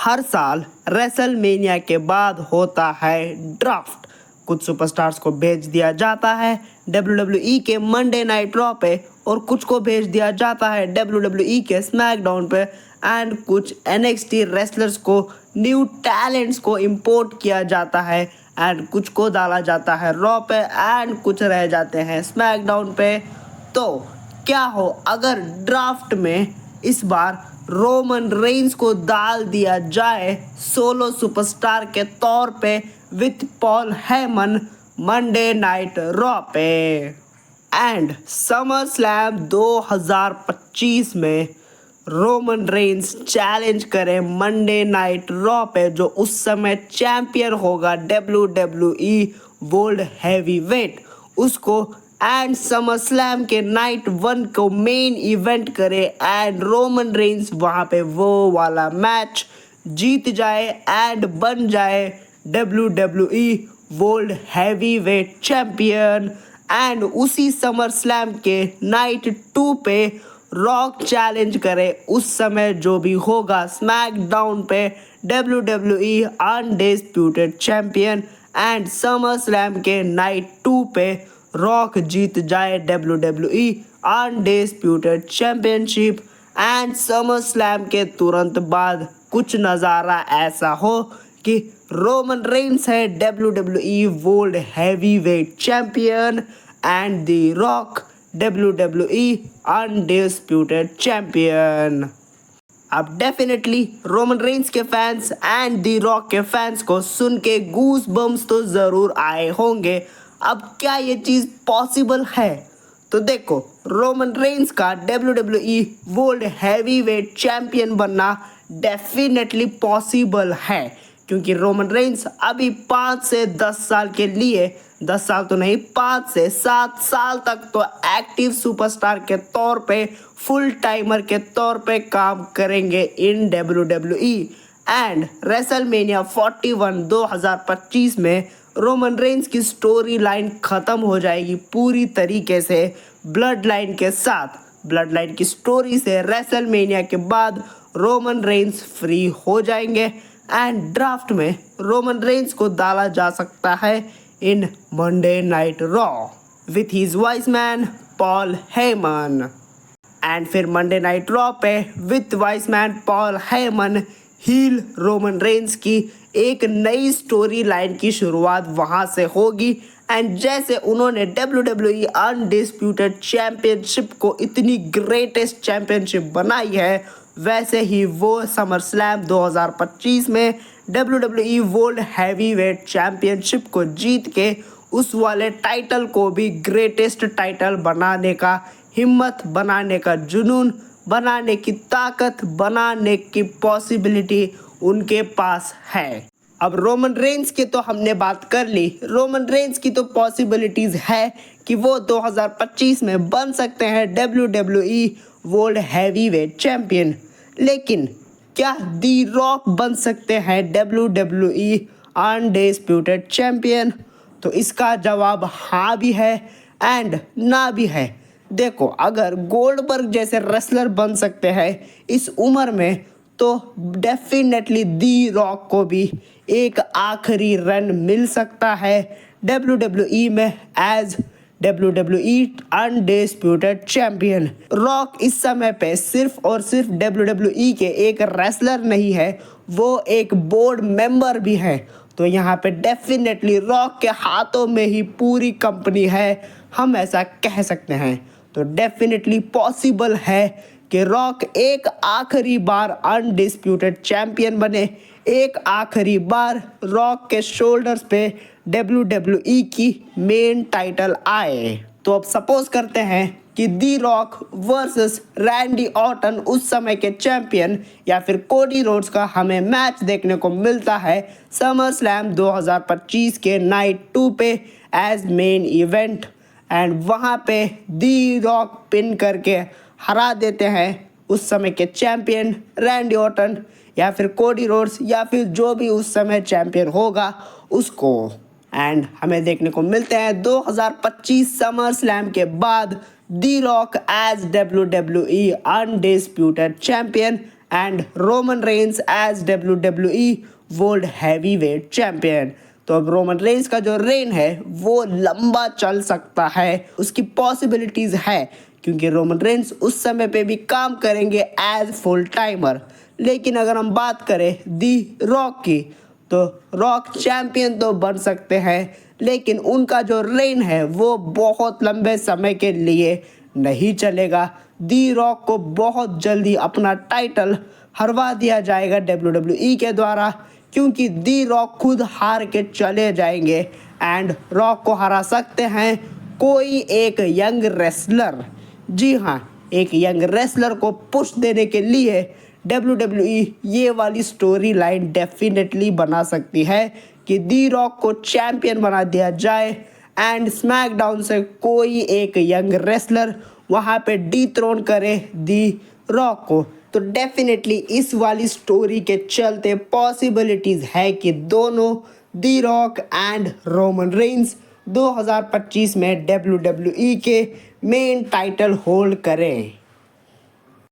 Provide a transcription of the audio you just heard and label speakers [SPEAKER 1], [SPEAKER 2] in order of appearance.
[SPEAKER 1] हर साल रेसलमेनिया के बाद होता है ड्राफ्ट। कुछ सुपरस्टार्स को भेज दिया जाता है WWE के मंडे नाइट रॉ पे और कुछ को भेज दिया जाता है WWE के स्मैकडाउन पे एंड कुछ NXT रेसलर्स को न्यू टैलेंट्स को इंपोर्ट किया जाता है एंड कुछ को डाला जाता है रॉ पे एंड कुछ रह जाते हैं स्मैकडाउन पे। तो क्या हो अगर ड्राफ्ट में इस बार रोमन रेंस को डाल दिया जाए सोलो सुपरस्टार के तौर पे with Paul Heyman Monday night Raw पे। एंड समर स्लैम 2025 में रोमन रेंस चैलेंज करे मंडे नाइट रॉ पे जो उस समय चैंपियन होगा WWE वर्ल्ड हैवीवेट उसको एंड समर स्लैम के नाइट 1 को मेन इवेंट करे एंड रोमन रेंस वहाँ पे वो वाला मैच जीत जाए एंड बन जाए WWE world heavyweight champion. And उसी समर स्लैम के नाइट 2 पे रॉक चैलेंज करे उस समय जो भी होगा स्मैकडाउन पे WWE undisputed champion and summer slam के नाइट 2 पे रॉक जीत जाए WWE undisputed championship and summer slam के तुरंत बाद कुछ नज़ारा ऐसा हो कि रोमन रेंस है WWE world heavyweight champion and the rock WWE undisputed champion. अब डेफिनेटली रोमन रेंस के फैंस एंड द रॉक के फैंस को सुन के गूस बम्स तो ज़रूर आए होंगे। अब क्या ये चीज़ पॉसिबल है? तो देखो रोमन रेंस का WWE वर्ल्ड हैवीवेट चैंपियन बनना डेफिनेटली पॉसिबल है क्योंकि रोमन रेंस अभी 5 से 10 साल के लिए 10 साल तो नहीं 5 से 7 साल तक तो एक्टिव सुपरस्टार के तौर पे फुल टाइमर के तौर पे काम करेंगे इन WWE एंड रेसलमेनिया 41 2025 में रोमन रेंस की स्टोरी लाइन ख़त्म हो जाएगी पूरी तरीके से ब्लड लाइन के साथ। ब्लड लाइन की स्टोरी से रेसलमेनिया के बाद रोमन रेंस फ्री हो जाएंगे एंड ड्राफ्ट में रोमन रेंस को डाला जा सकता है in Monday night Raw with his wise man Paul Heyman. And फिर मंडे नाइट रॉ पे with wise man Paul Heyman heel Roman Reigns की एक नई स्टोरी लाइन की शुरुआत वहाँ से होगी एंड जैसे उन्होंने WWE अनडिस्प्यूटेड चैंपियनशिप को इतनी ग्रेटेस्ट चैंपियनशिप बनाई है वैसे ही वो समर स्लैम 2025 में WWE वर्ल्ड हैवीवेट चैंपियनशिप को जीत के उस वाले टाइटल को भी ग्रेटेस्ट टाइटल बनाने का हिम्मत, बनाने का जुनून, बनाने की ताकत, बनाने की पॉसिबिलिटी उनके पास है। अब रोमन रेंस की तो हमने बात कर ली। रोमन रेंस की तो पॉसिबिलिटीज़ है कि वो 2025 में बन सकते हैं WWE वर्ल्ड हैवीवेट चैंपियन, लेकिन क्या दी रॉक बन सकते हैं WWE अनडिस्प्यूटेड चैंपियन? तो इसका जवाब हाँ भी है एंड ना भी है। देखो अगर गोल्डबर्ग जैसे रेसलर बन सकते हैं इस उम्र में तो डेफिनेटली दी रॉक को भी एक आखिरी रन मिल सकता है WWE में as WWE undisputed champion. Rock इस समय पे सिर्फ और सिर्फ WWE के एक रेसलर नहीं है, वो एक बोर्ड मेंबर भी है। तो यहाँ पे डेफिनेटली रॉक के हाथों में ही पूरी कंपनी है, हम ऐसा कह सकते हैं। तो डेफिनेटली पॉसिबल है कि रॉक एक आखिरी बार अनडिस्प्यूटेड चैंपियन बने, एक आखिरी बार रॉक के शोल्डर्स पे WWE की मेन टाइटल आए। तो अब सपोज करते हैं कि दी रॉक वर्सेस रैंडी ऑर्टन उस समय के चैंपियन या फिर कोडी रोड्स का हमें मैच देखने को मिलता है समर स्लैम 2025 के नाइट 2 पे एज मेन इवेंट एंड वहाँ पे दी रॉक पिन करके हरा देते हैं उस समय के चैंपियन रैंडी ऑर्टन या फिर कोडी रोड्स या फिर जो भी उस समय चैंपियन होगा उसको। एंड हमें देखने को मिलते हैं 2025 समर स्लैम के बाद the Rock as WWE undisputed champion and Roman Reigns as WWE world heavyweight champion. तो अब रोमन रेंस का जो रेन है वो लंबा चल सकता है, उसकी पॉसिबिलिटीज है, क्योंकि रोमन रेंस उस समय पे भी काम करेंगे एज फुल टाइमर। लेकिन अगर हम बात करें दी रॉक की, तो रॉक चैंपियन तो बन सकते हैं, लेकिन उनका जो रेन है वो बहुत लंबे समय के लिए नहीं चलेगा। दी रॉक को बहुत जल्दी अपना टाइटल हरवा दिया जाएगा WWE के द्वारा, क्योंकि दी रॉक खुद हार के चले जाएंगे एंड रॉक को हरा सकते हैं कोई एक यंग रेसलर। जी हाँ, एक यंग रेसलर को पुश देने के लिए WWE ये वाली स्टोरी लाइन डेफिनेटली बना सकती है कि दी रॉक को चैंपियन बना दिया जाए एंड स्मैकडाउन से कोई एक यंग रेसलर वहाँ पे डिथ्रोन करे दी रॉक को। तो डेफिनेटली इस वाली स्टोरी के चलते पॉसिबिलिटीज है कि दोनों दी रॉक एंड रोमन रेंस 2025 में WWE के मेन टाइटल होल्ड करें।